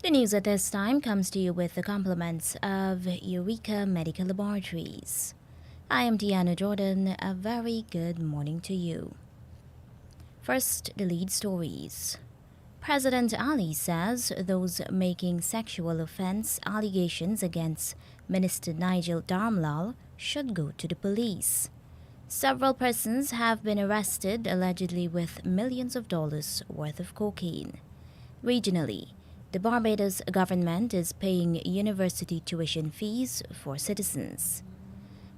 The news at this time comes to you with the compliments of Eureka Medical Laboratories. I am Deanna Jordan. A very good morning to you. First, the lead stories. President Ali says those making sexual offense allegations against Minister Nigel Darmlal should go to the police. Several persons have been arrested allegedly with millions of dollars worth of cocaine. Regionally, the Barbados government is paying university tuition fees for citizens.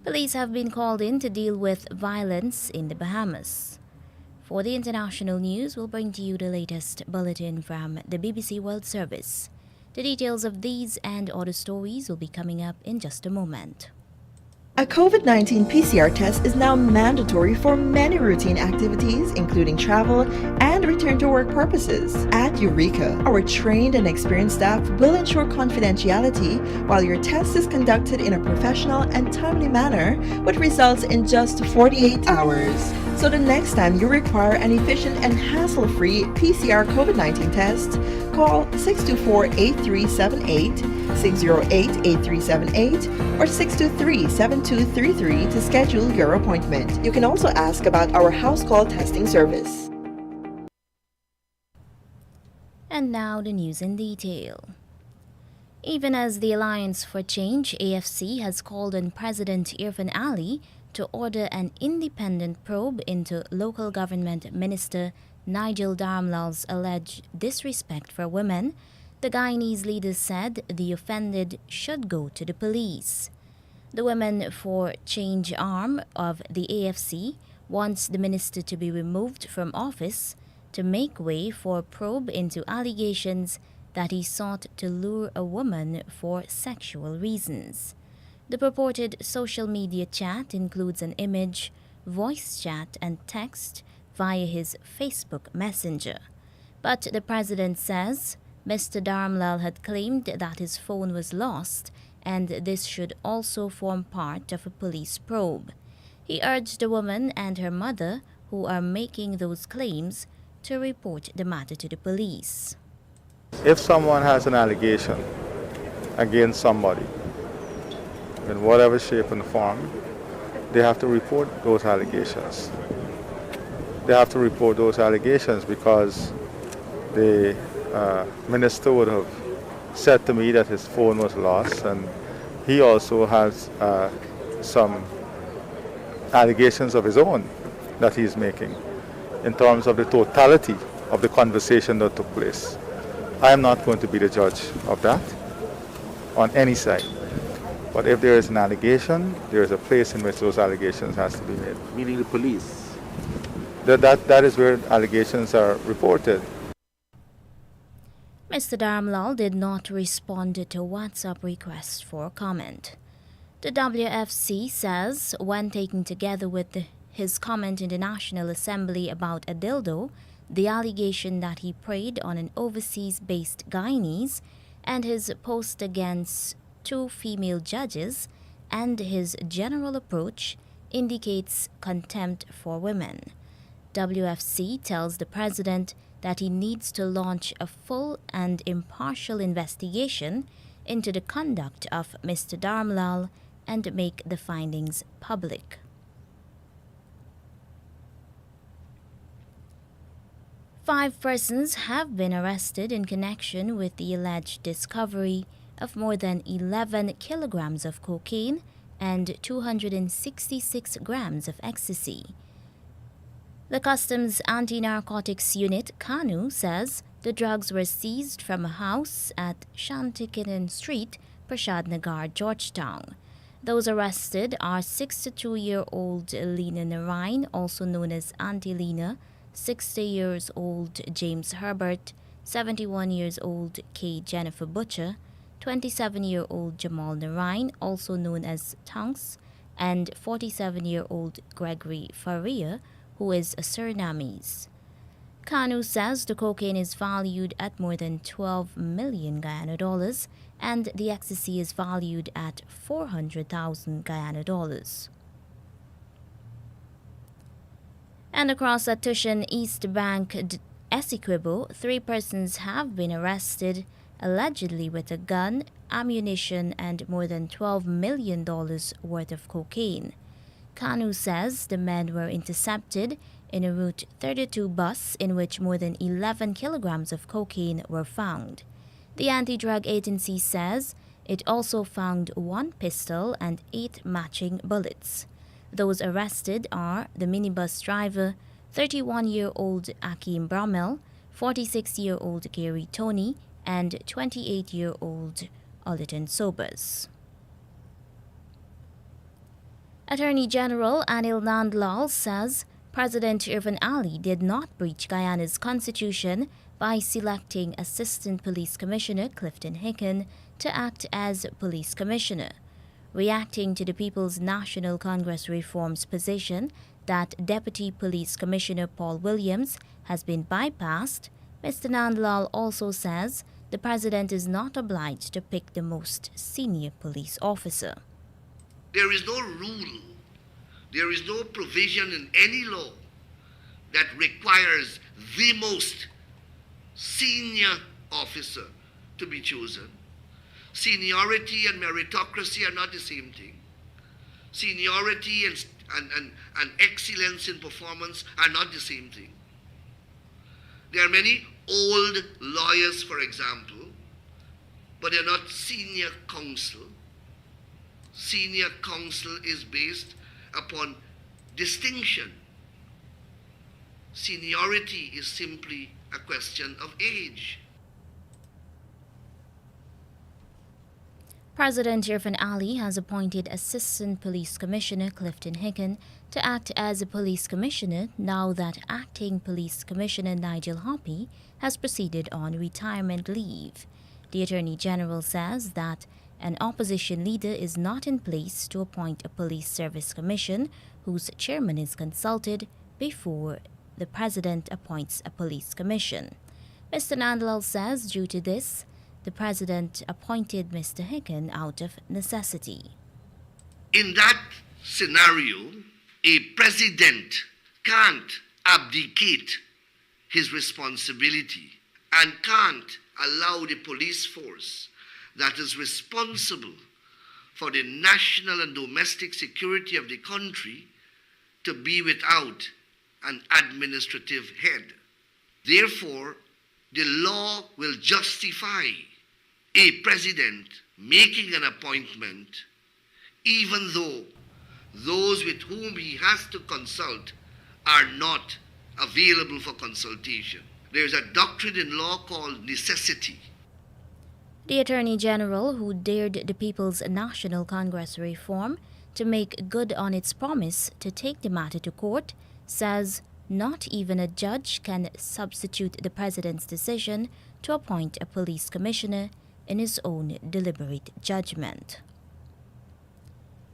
Police have been called in to deal with violence in the Bahamas. For the international news, we'll bring to you the latest bulletin from the BBC World Service. The details of these and other stories will be coming up in just a moment. A COVID-19 PCR test is now mandatory for many routine activities, including travel and return to work purposes. At Eureka, our trained and experienced staff will ensure confidentiality while your test is conducted in a professional and timely manner, with results in just 48 hours. So the next time you require an efficient and hassle-free PCR COVID-19 test, call 624-8378, 608-8378, or 623-7233 to schedule your appointment. You can also ask about our house call testing service. And now the news in detail. Even as the Alliance for Change, AFC, has called on President Irfan Ali to order an independent probe into local government minister Nigel Darmlal's alleged disrespect for women, the Guyanese leader said the offended should go to the police. The Women for Change arm of the AFC wants the minister to be removed from office to make way for a probe into allegations that he sought to lure a woman for sexual reasons. The purported social media chat includes an image, voice chat, and text via his Facebook Messenger. But the president says Mr. Darmlal had claimed that his phone was lost, and this should also form part of a police probe. He urged the woman and her mother, who are making those claims, to report the matter to the police. If someone has an allegation against somebody, in whatever shape and form, they have to report those allegations. They have to report those allegations because the minister would have said to me that his phone was lost, and he also has some allegations of his own that he's making in terms of the totality of the conversation that took place. I am not going to be the judge of that on any side. But if there is an allegation, there is a place in which those allegations has to be made. Meaning the police? That is where allegations are reported. Mr. Darmlal did not respond to WhatsApp requests for comment. The WFC says when taken together with his comment in the National Assembly about a dildo, the allegation that he preyed on an overseas-based Guyanese, and his post against two female judges, and his general approach indicates contempt for women. WFC tells the president that he needs to launch a full and impartial investigation into the conduct of Mr. Darmlal and make the findings public. Five persons have been arrested in connection with the alleged discovery of more than 11 kilograms of cocaine and 266 grams of ecstasy. The Customs Anti-Narcotics Unit, KANU, says the drugs were seized from a house at Shantikinen Street, Prashad Nagar, Georgetown. Those arrested are 62-year-old Lena Narain, also known as Auntie Lena, 60-years-old James Herbert, 71-years-old K. Jennifer Butcher, 27-year-old Jamal Narain, also known as Tunks, and 47-year-old Gregory Faria, who is a Surinamese. KANU says the cocaine is valued at more than 12 million Guyana dollars, and the ecstasy is valued at 400,000 Guyana dollars. And across at Tushan East Bank, Essequibo, 3 persons have been arrested allegedly with a gun, ammunition, and more than $12 million worth of cocaine. Kanu says the men were intercepted in a Route 32 bus in which more than 11 kilograms of cocaine were found. The anti-drug agency says it also found one pistol and 8 matching bullets. Those arrested are the minibus driver, 31-year-old Akeem Bromel, 46-year-old Gary Tony, and 28-year-old Oliton Sobers. Attorney General Anil Nandlal says President Irfan Ali did not breach Guyana's constitution by selecting Assistant Police Commissioner Clifton Hicken to act as Police Commissioner. Reacting to the People's National Congress Reform's position that Deputy Police Commissioner Paul Williams has been bypassed, Mr. Nandlal also says the President is not obliged to pick the most senior police officer. There is no rule, there is no provision in any law that requires the most senior officer to be chosen. Seniority and meritocracy are not the same thing. Seniority and excellence in performance are not the same thing. There are many old lawyers, for example, but they're not senior counsel. Senior counsel is based upon distinction. Seniority is simply a question of age. President Irfan Ali has appointed Assistant Police Commissioner Clifton Hicken to act as a police commissioner now that Acting Police Commissioner Nigel Hoppy has proceeded on retirement leave. The Attorney General says that an opposition leader is not in place to appoint a police service commission whose chairman is consulted before the President appoints a police commission. Mr. Nandlal says due to this, the President appointed Mr. Hicken out of necessity. In that scenario, a president can't abdicate his responsibility and can't allow the police force that is responsible for the national and domestic security of the country to be without an administrative head. Therefore, the law will justify a president making an appointment even though those with whom he has to consult are not available for consultation. There is a doctrine in law called necessity. The Attorney General, who dared the People's National Congress Reform to make good on its promise to take the matter to court, says not even a judge can substitute the President's decision to appoint a police commissioner in his own deliberate judgment.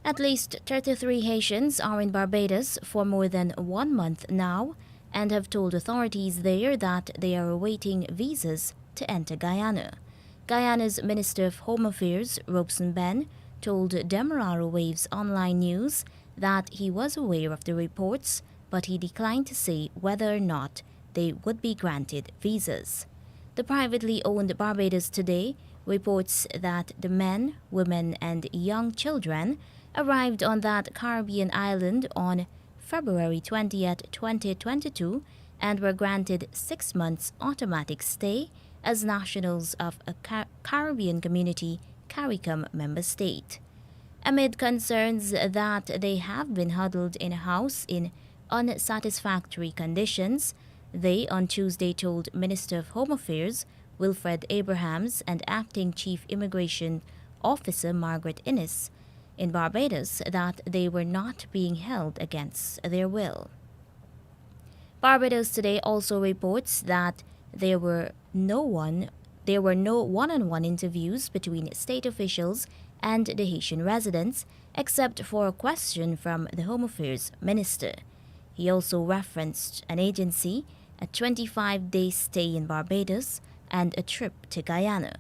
At least 33 Haitians are in Barbados for more than 1 month now and have told authorities there that they are awaiting visas to enter Guyana. Guyana's Minister of Home Affairs, Robeson Ben, told Demerara Waves Online News that he was aware of the reports, but he declined to say whether or not they would be granted visas. The privately owned Barbados Today reports that the men, women, and young children arrived on that Caribbean island on February 20th, 2022 and were granted 6 months automatic stay as nationals of a Caribbean Community CARICOM member state. Amid concerns that they have been huddled in a house in unsatisfactory conditions, they on Tuesday told Minister of Home Affairs Wilfred Abrahams and Acting Chief Immigration Officer Margaret Innes in Barbados that they were not being held against their will. Barbados Today also reports that there were no one-on-one interviews between state officials and the Haitian residents, except for a question from the Home Affairs Minister. He also referenced an agency, a 25-day stay in Barbados, and a trip to Guyana.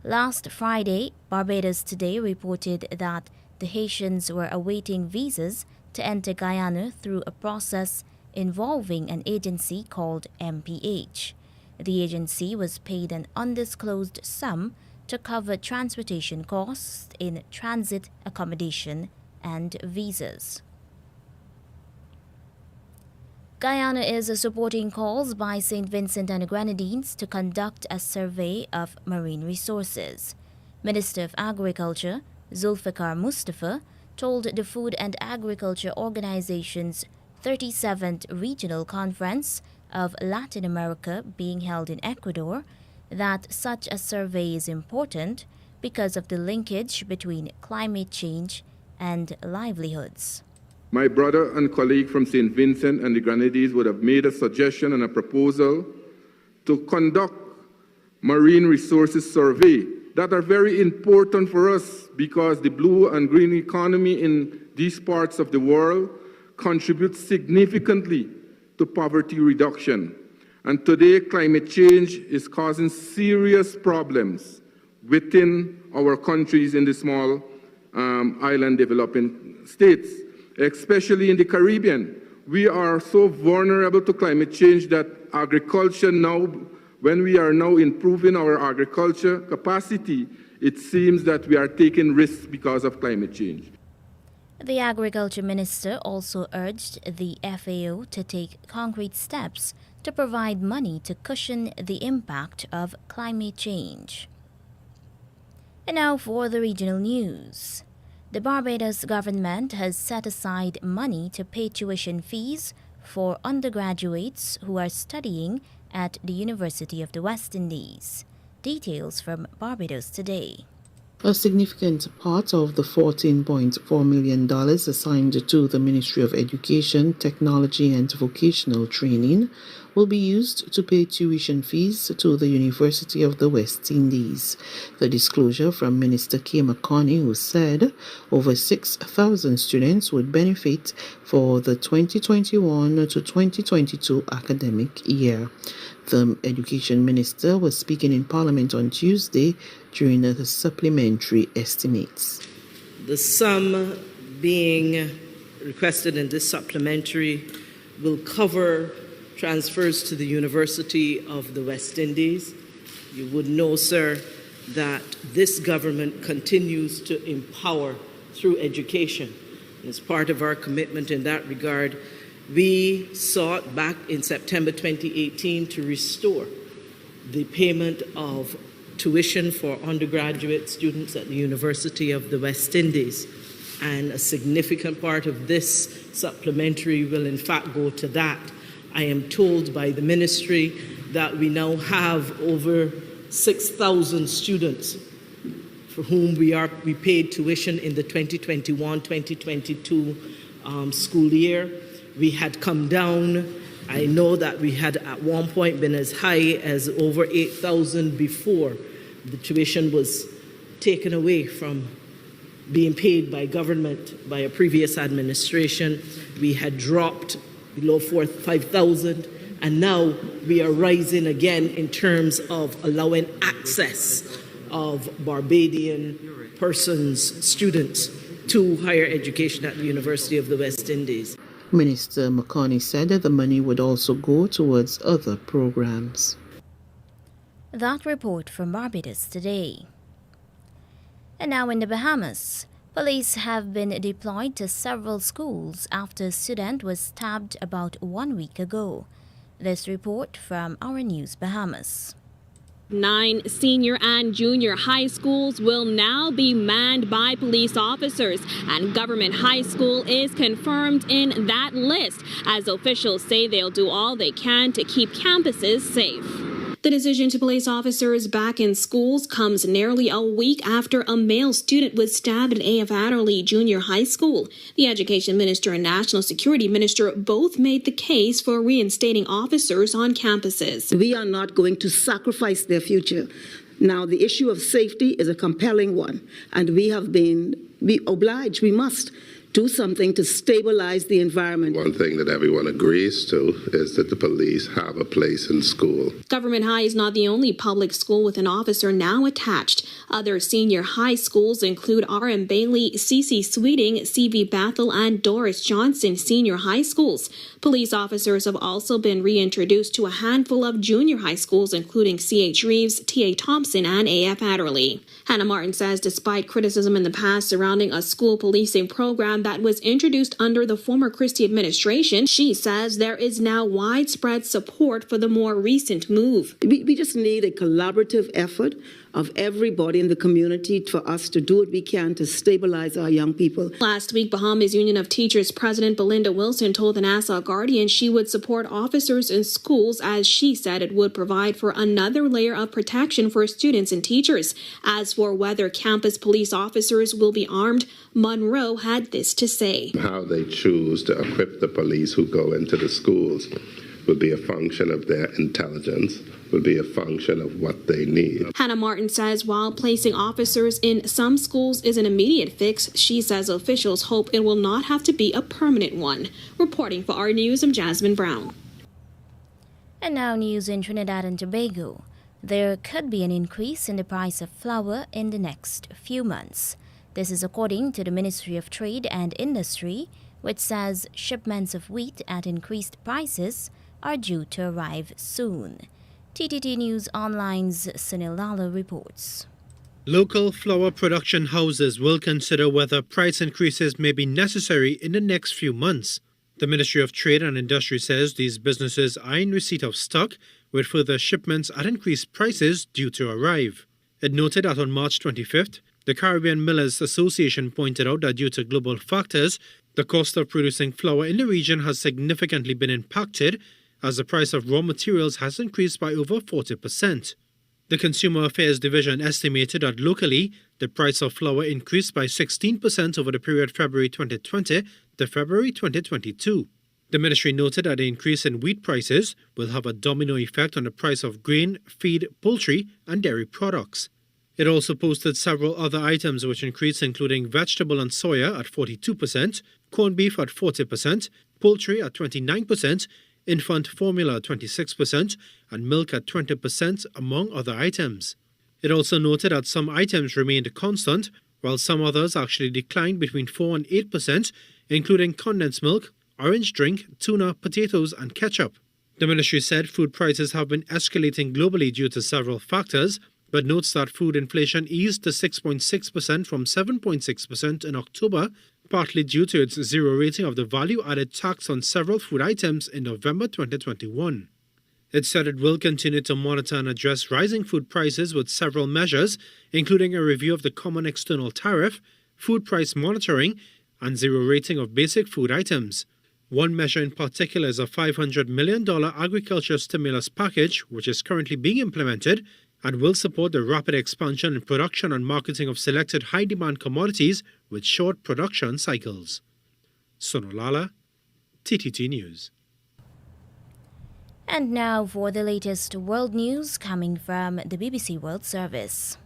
Last Friday, Barbados Today reported that the Haitians were awaiting visas to enter Guyana through a process involving an agency called MPH. The agency was paid an undisclosed sum to cover transportation costs in transit accommodation and visas. Guyana is supporting calls by St. Vincent and the Grenadines to conduct a survey of marine resources. Minister of Agriculture, Zulfikar Mustafa, told the Food and Agriculture Organization's 37th Regional Conference of Latin America being held in Ecuador that such a survey is important because of the linkage between climate change and livelihoods. My brother and colleague from St. Vincent and the Grenadines would have made a suggestion and a proposal to conduct marine resources survey that are very important for us because the blue and green economy in these parts of the world contributes significantly to poverty reduction. And today, climate change is causing serious problems within our countries in the small island developing states, especially in the Caribbean. We are so vulnerable to climate change that agriculture now, when we are now improving our agriculture capacity, it seems that we are taking risks because of climate change. The Agriculture Minister also urged the FAO to take concrete steps to provide money to cushion the impact of climate change. And now for the regional news. The Barbados government has set aside money to pay tuition fees for undergraduates who are studying at the University of the West Indies. Details from Barbados Today. A significant part of the $14.4 million assigned to the Ministry of Education, Technology and Vocational Training will be used to pay tuition fees to the University of the West Indies. The disclosure from Minister Kay McConney, who said over 6,000 students would benefit for the 2021 to 2022 academic year. The Education Minister was speaking in Parliament on Tuesday during the supplementary estimates. The sum being requested in this supplementary will cover transfers to the University of the West Indies. You would know, sir, that this government continues to empower through education. And as part of our commitment in that regard, we sought back in September 2018 to restore the payment of tuition for undergraduate students at the University of the West Indies. And a significant part of this supplementary will in fact go to that. I am told by the ministry that we now have over 6,000 students for whom we paid tuition in the 2021-2022 school year. We had come down. I know that we had at one point been as high as over 8,000 before the tuition was taken away from being paid by government by a previous administration. We had dropped below 5,000, and now we are rising again in terms of allowing access of Barbadian persons, students, to higher education at the University of the West Indies. Minister McConney said that the money would also go towards other programs. That report from Barbados Today. And now in the Bahamas, police have been deployed to several schools after a student was stabbed about 1 week ago. This report from Our News Bahamas. 9 senior and junior high schools will now be manned by police officers, and Government High School is confirmed in that list, as officials say they'll do all they can to keep campuses safe. The decision to place officers back in schools comes nearly a week after a male student was stabbed at A.F. Adderley Junior High School. The Education Minister and National Security Minister both made the case for reinstating officers on campuses. We are not going to sacrifice their future. Now, the issue of safety is a compelling one, and we obliged, we must do something to stabilize the environment. One thing that everyone agrees to is that the police have a place in school. Government High is not the only public school with an officer now attached. Other senior high schools include R.M. Bailey, C.C. Sweeting, C.V. Bethel, and Doris Johnson Senior High Schools. Police officers have also been reintroduced to a handful of junior high schools, including C.H. Reeves, T.A. Thompson, and A.F. Adderley. Hannah Martin says despite criticism in the past surrounding a school policing program that was introduced under the former Christie administration, she says there is now widespread support for the more recent move. We just need a collaborative effort of everybody in the community for us to do what we can to stabilize our young people. Last week, Bahamas Union of Teachers President Belinda Wilson told the Nassau Guardian she would support officers in schools, as she said it would provide for another layer of protection for students and teachers. As for whether campus police officers will be armed, Monroe had this to say. How they choose to equip the police who go into the schools will be a function of their intelligence, will be a function of what they need. Hannah Martin says while placing officers in some schools is an immediate fix, she says officials hope it will not have to be a permanent one. Reporting for our news, I'm Jasmine Brown. And now news in Trinidad and Tobago. There could be an increase in the price of flour in the next few months. This is according to the Ministry of Trade and Industry, which says shipments of wheat at increased prices are due to arrive soon. TTT News Online's Sunil Lala reports. Local flour production houses will consider whether price increases may be necessary in the next few months. The Ministry of Trade and Industry says these businesses are in receipt of stock, with further shipments at increased prices due to arrive. It noted that on March 25th, the Caribbean Millers Association pointed out that due to global factors, the cost of producing flour in the region has significantly been impacted, as the price of raw materials has increased by over 40%. The Consumer Affairs Division estimated that locally, the price of flour increased by 16% over the period February 2020 to February 2022. The ministry noted that the increase in wheat prices will have a domino effect on the price of grain, feed, poultry, and dairy products. It also posted several other items which increased, including vegetable and soya at 42%, corned beef at 40%, poultry at 29%, infant formula at 26%, and milk at 20%, among other items. It also noted that some items remained constant, while some others actually declined between 4 and 8%, including condensed milk, orange drink, tuna, potatoes, and ketchup. The ministry said food prices have been escalating globally due to several factors, but notes that food inflation eased to 6.6% from 7.6% in October, partly due to its zero rating of the value-added tax on several food items in November 2021. It said it will continue to monitor and address rising food prices with several measures, including a review of the common external tariff, food price monitoring, and zero rating of basic food items. One measure in particular is a $500 million agriculture stimulus package, which is currently being implemented and will support the rapid expansion in production and marketing of selected high-demand commodities with short production cycles. Sonolala, TTT News. And now for the latest world news coming from the BBC World Service.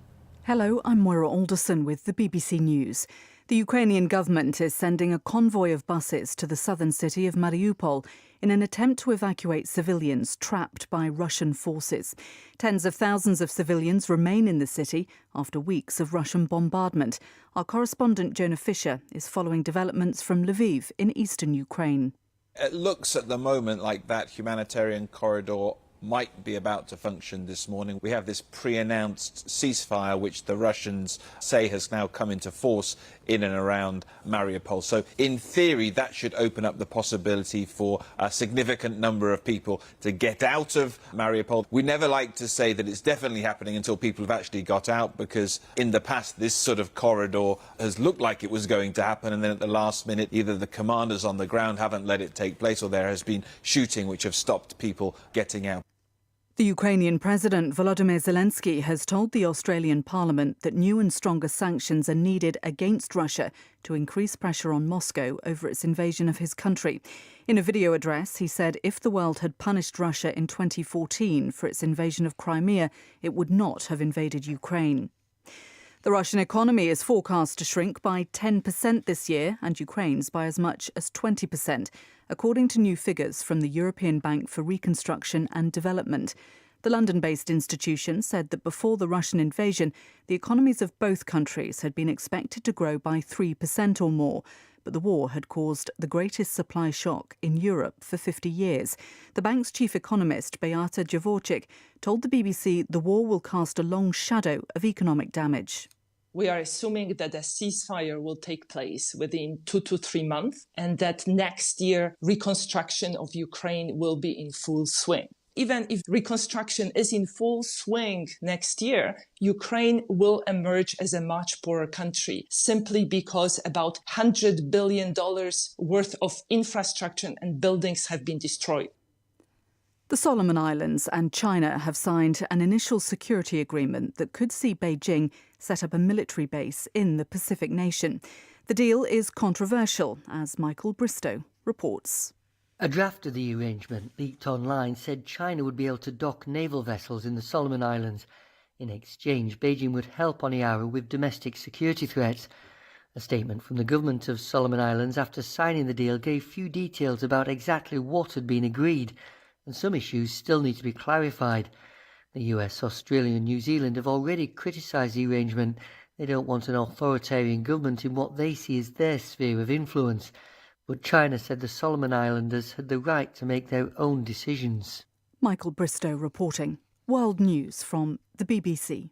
Hello, I'm Moira Alderson with the BBC News. The Ukrainian government is sending a convoy of buses to the southern city of Mariupol in an attempt to evacuate civilians trapped by Russian forces. Tens of thousands of civilians remain in the city after weeks of Russian bombardment. Our correspondent Jonah Fisher is following developments from Lviv in eastern Ukraine. It looks at the moment like that humanitarian corridor might be about to function this morning. We have this pre-announced ceasefire which the Russians say has now come into force in and around Mariupol. So in theory that should open up the possibility for a significant number of people to get out of Mariupol. We never like to say that it's definitely happening until people have actually got out, because in the past this sort of corridor has looked like it was going to happen, and then at the last minute either the commanders on the ground haven't let it take place or there has been shooting which have stopped people getting out. The Ukrainian President Volodymyr Zelensky has told the Australian Parliament that new and stronger sanctions are needed against Russia to increase pressure on Moscow over its invasion of his country. In a video address, he said if the world had punished Russia in 2014 for its invasion of Crimea, it would not have invaded Ukraine. The Russian economy is forecast to shrink by 10% this year, and Ukraine's by as much as 20%, according to new figures from the European Bank for Reconstruction and Development. The London-based institution said that before the Russian invasion, the economies of both countries had been expected to grow by 3% or more. But the war had caused the greatest supply shock in Europe for 50 years. The bank's chief economist, Beata Javorcik, told the BBC the war will cast a long shadow of economic damage. We are assuming that a ceasefire will take place within 2 to 3 months and that next year reconstruction of Ukraine will be in full swing. Even if reconstruction is in full swing next year, Ukraine will emerge as a much poorer country simply because about $100 billion worth of infrastructure and buildings have been destroyed. The Solomon Islands and China have signed an initial security agreement that could see Beijing set up a military base in the Pacific nation. The deal is controversial, as Michael Bristow reports. A draft of the arrangement leaked online said China would be able to dock naval vessels in the Solomon Islands. In exchange, Beijing would help on the hour with domestic security threats. A statement from the government of Solomon Islands after signing the deal gave few details about exactly what had been agreed, and some issues still need to be clarified. The US, Australia and New Zealand have already criticised the arrangement. They don't want an authoritarian government in what they see as their sphere of influence. But China said the Solomon Islanders had the right to make their own decisions. Michael Bristow reporting. World News from the BBC.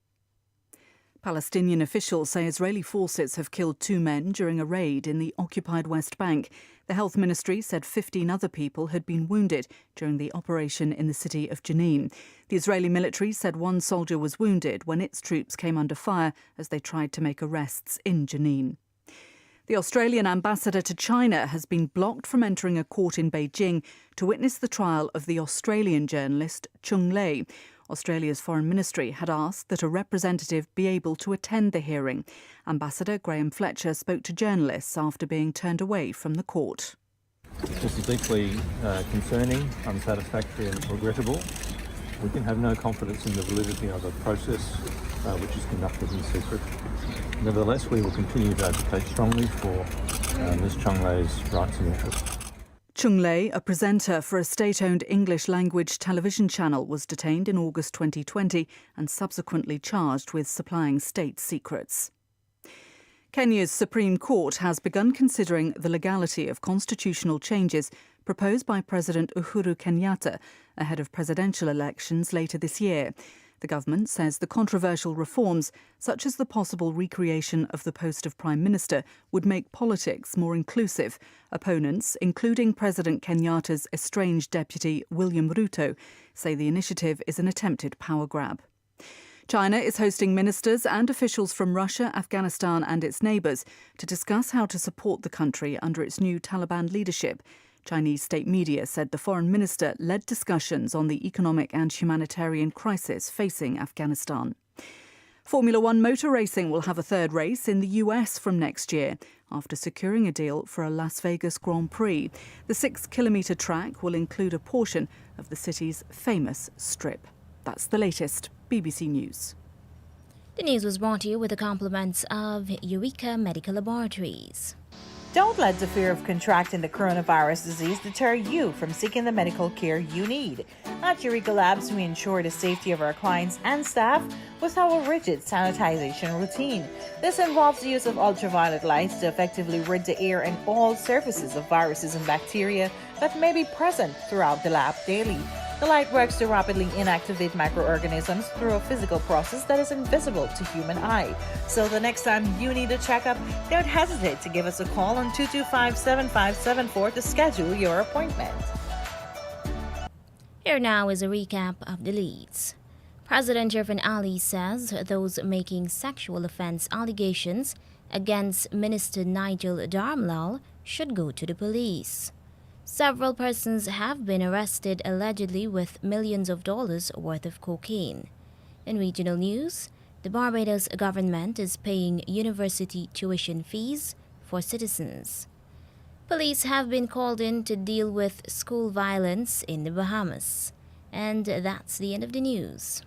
Palestinian officials say Israeli forces have killed 2 men during a raid in the occupied West Bank. The health ministry said 15 other people had been wounded during the operation in the city of Jenin. The Israeli military said 1 soldier was wounded when its troops came under fire as they tried to make arrests in Jenin. The Australian ambassador to China has been blocked from entering a court in Beijing to witness the trial of the Australian journalist Chung Lei. Australia's foreign ministry had asked that a representative be able to attend the hearing. Ambassador Graham Fletcher spoke to journalists after being turned away from the court. This is deeply concerning, unsatisfactory and regrettable. We can have no confidence in the validity of a process which is conducted in secret. Nevertheless, we will continue to advocate strongly for Ms Chung Lei's rights and interests. Chung Lei, a presenter for a state-owned English-language television channel, was detained in August 2020 and subsequently charged with supplying state secrets. Kenya's Supreme Court has begun considering the legality of constitutional changes proposed by President Uhuru Kenyatta ahead of presidential elections later this year. The government says the controversial reforms, such as the possible recreation of the post of Prime Minister, would make politics more inclusive. Opponents, including President Kenyatta's estranged deputy William Ruto, say the initiative is an attempted power grab. China is hosting ministers and officials from Russia, Afghanistan and its neighbours to discuss how to support the country under its new Taliban leadership. Chinese state media said the foreign minister led discussions on the economic and humanitarian crisis facing Afghanistan. Formula One motor racing will have a third race in the US from next year after securing a deal for a Las Vegas Grand Prix. The 6-kilometre track will include a portion of the city's famous Strip. That's the latest. BBC News. The news was brought to you with the compliments of Eureka Medical Laboratories. Don't let the fear of contracting the coronavirus disease deter you from seeking the medical care you need. At Eureka Labs, we ensure the safety of our clients and staff with our rigid sanitization routine. This involves the use of ultraviolet lights to effectively rid the air and all surfaces of viruses and bacteria that may be present throughout the lab daily. The light works to rapidly inactivate microorganisms through a physical process that is invisible to human eye. So the next time you need a checkup, don't hesitate to give us a call on 225-7574 to schedule your appointment. Here now is a recap of the leads. President Irfan Ali says those making sexual offense allegations against Minister Nigel Dharmlal should go to the police. Several persons have been arrested allegedly with millions of dollars worth of cocaine. In regional news, the Barbados government is paying university tuition fees for citizens. Police have been called in to deal with school violence in the Bahamas. And that's the end of the news.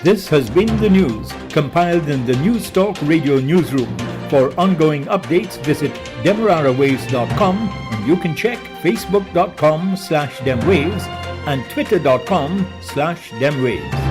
This has been the news, compiled in the News Talk Radio Newsroom. For ongoing updates, visit demerarawaves.com, and you can check facebook.com/demwaves and twitter.com/demwaves.